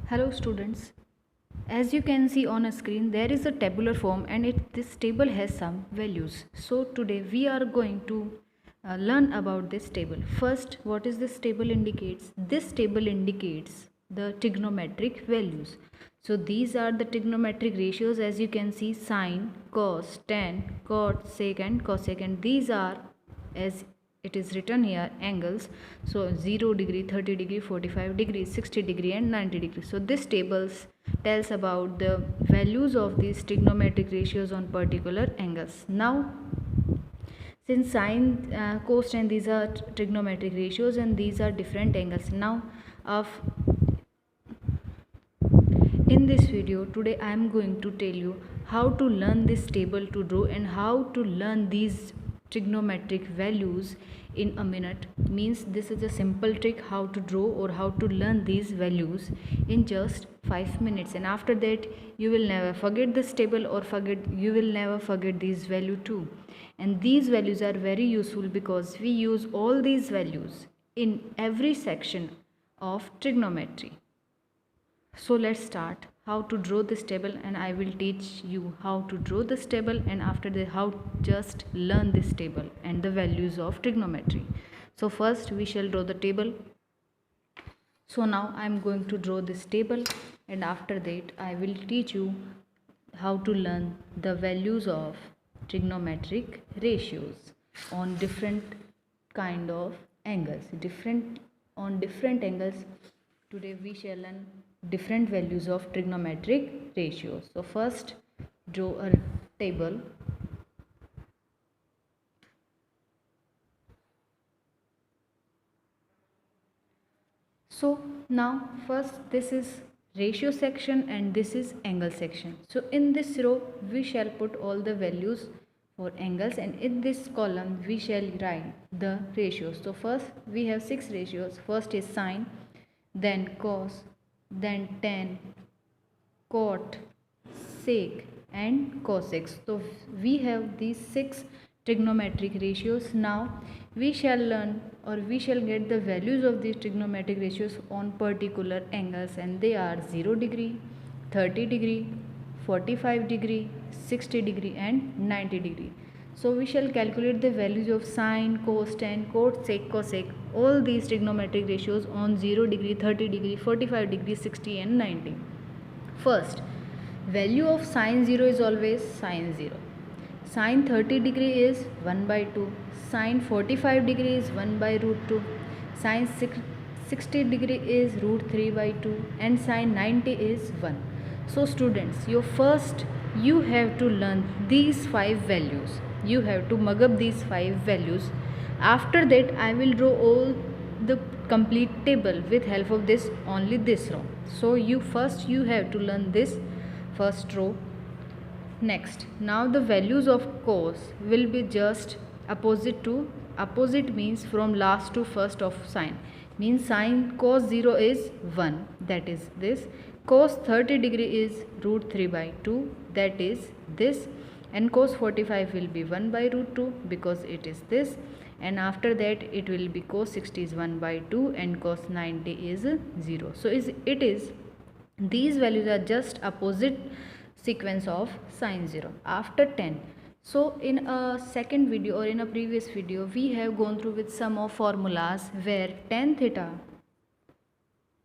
Hello students, as you can see on a screen there is a tabular form and this table has some values. So today we are going to learn about this table. First, what is this table indicates? This table indicates the trigonometric values. So these are the trigonometric ratios, as you can see: sine, cos, tan, cot, sec and cosec, and these are, as it is written here, angles. So 0 degree, 30 degree, 45 degree, 60 degree and 90 degree. So this tables tells about the values of these trigonometric ratios on particular angles. Now since sine, cos and these are trigonometric ratios and these are different angles. Now of in this video today I am going to tell you how to learn this table to draw and how to learn these trigonometric values in a minute. Means this is a simple trick how to draw or how to learn these values in just 5 minutes, and after that you will never forget this table or you will never forget these value too. And these values are very useful because we use all these values in every section of trigonometry. So let's start how to draw this table, and I will teach you how to draw this table, and after that how just learn this table and the values of trigonometry. So first we shall draw the table. So now I am going to draw this table, and after that I will teach you how to learn the values of trigonometric ratios on different kind of angles. Different angles today we shall learn different values of trigonometric ratios. So first draw a table. So now first this is ratio section and this is angle section. So in this row we shall put all the values for angles, and in this column we shall write the ratios. So first we have 6 ratios. First is sine, then cos, then tan, cot, sec and cosec. So we have these 6 trigonometric ratios. Now we shall learn or we shall get the values of these trigonometric ratios on particular angles, and they are 0 degree, 30 degree, 45 degree, 60 degree and 90 degree. So we shall calculate the values of sine, cos, tan, cot, sec, cosec, all these trigonometric ratios on 0 degree, 30 degree, 45 degree, 60 and 90. First, value of sine 0 is always sine 0. Sine 30 degree is 1 by 2. Sine 45 degree is 1 by root 2. Sine 60 degree is root 3 by 2. And sine 90 is 1. So students, you have to learn these 5 values. You have to mug up these 5 values. After that I will draw all the complete table with help of only this row. So you have to learn this first row. Next, now the values of cos will be just opposite means from last to first of sine. Means sine cos 0 is 1, that is this. Cos 30 degree is root 3 by 2, that is this. And cos 45 will be 1 by root 2 because it is this. And after that it will be cos 60 is 1 by 2 and cos 90 is 0. So these values are just opposite sequence of sine 0. After 10, so in a second video or in a previous video we have gone through with some of formulas where tan theta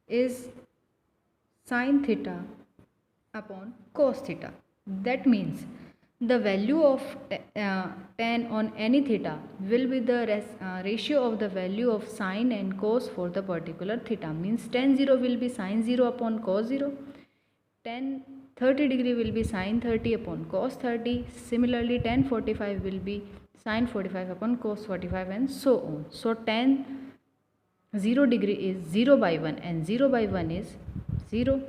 is sine theta upon cos theta. That means the value of tan on any theta will be the ratio of the value of sine and cos for the particular theta. Means tan 0 will be sine 0 upon cos 0. Tan 30 degree will be sine 30 upon cos 30. Similarly tan 45 will be sine 45 upon cos 45 and so on. So tan 0 degree is 0 by 1 and 0 by 1 is 0.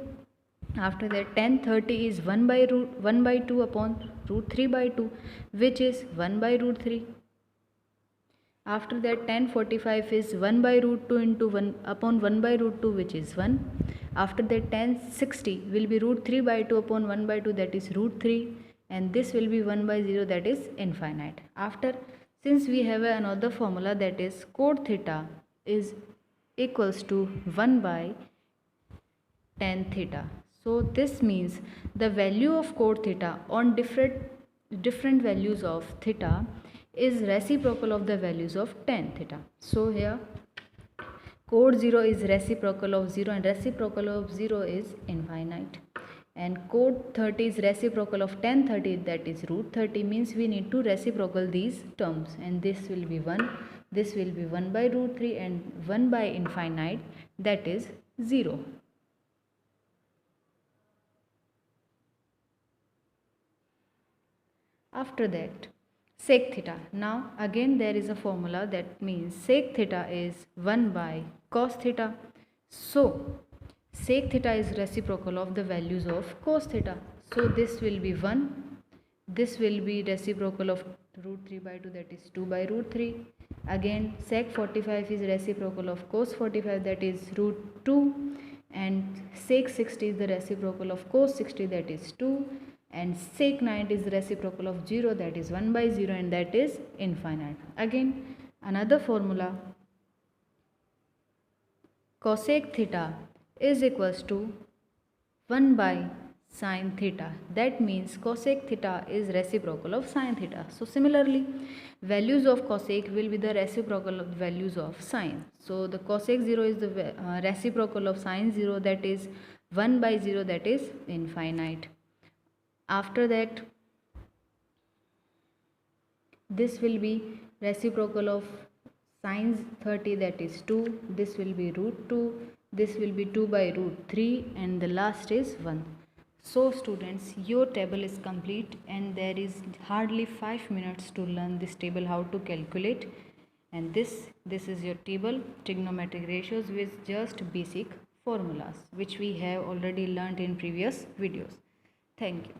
After that tan 30 is 1 by 2 upon root 3 by 2, which is 1 by root 3. After that tan 45 is 1 by root 2 into 1 upon 1 by root 2, which is 1. After that tan 60 will be root 3 by 2 upon 1 by 2, that is root 3, and this will be 1 by 0, that is infinite. Since we have another formula, that is cot theta is equals to 1 by tan theta. So this means the value of cot theta on different values of theta is reciprocal of the values of tan theta. So here cot 0 is reciprocal of 0 and reciprocal of 0 is infinite, and cot 30 is reciprocal of tan 30, that is root 30, means we need to reciprocal these terms, and this will be 1, this will be 1 by root 3 and 1 by infinite, that is 0. After that, sec theta. Now again there is a formula that means sec theta is 1 by cos theta. So sec theta is reciprocal of the values of cos theta. So this will be 1. This will be reciprocal of root 3 by 2, that is 2 by root 3. Again sec 45 is reciprocal of cos 45, that is root 2. And sec 60 is the reciprocal of cos 60, that is 2. And sec 90 is the reciprocal of 0, that is 1 by 0, and that is infinite. Again another formula, cosec theta is equals to 1 by sin theta. That means cosec theta is reciprocal of sin theta. So similarly, values of cosec will be the reciprocal of values of sin. So the cosec 0 is the reciprocal of sin 0, that is 1 by 0, that is infinite. After that, this will be reciprocal of sin 30, that is 2. This will be root 2. This will be 2 by root 3, and the last is 1. So students, your table is complete, and there is hardly 5 minutes to learn this table, how to calculate. And this is your table, trigonometric ratios with just basic formulas, which we have already learned in previous videos. Thank you.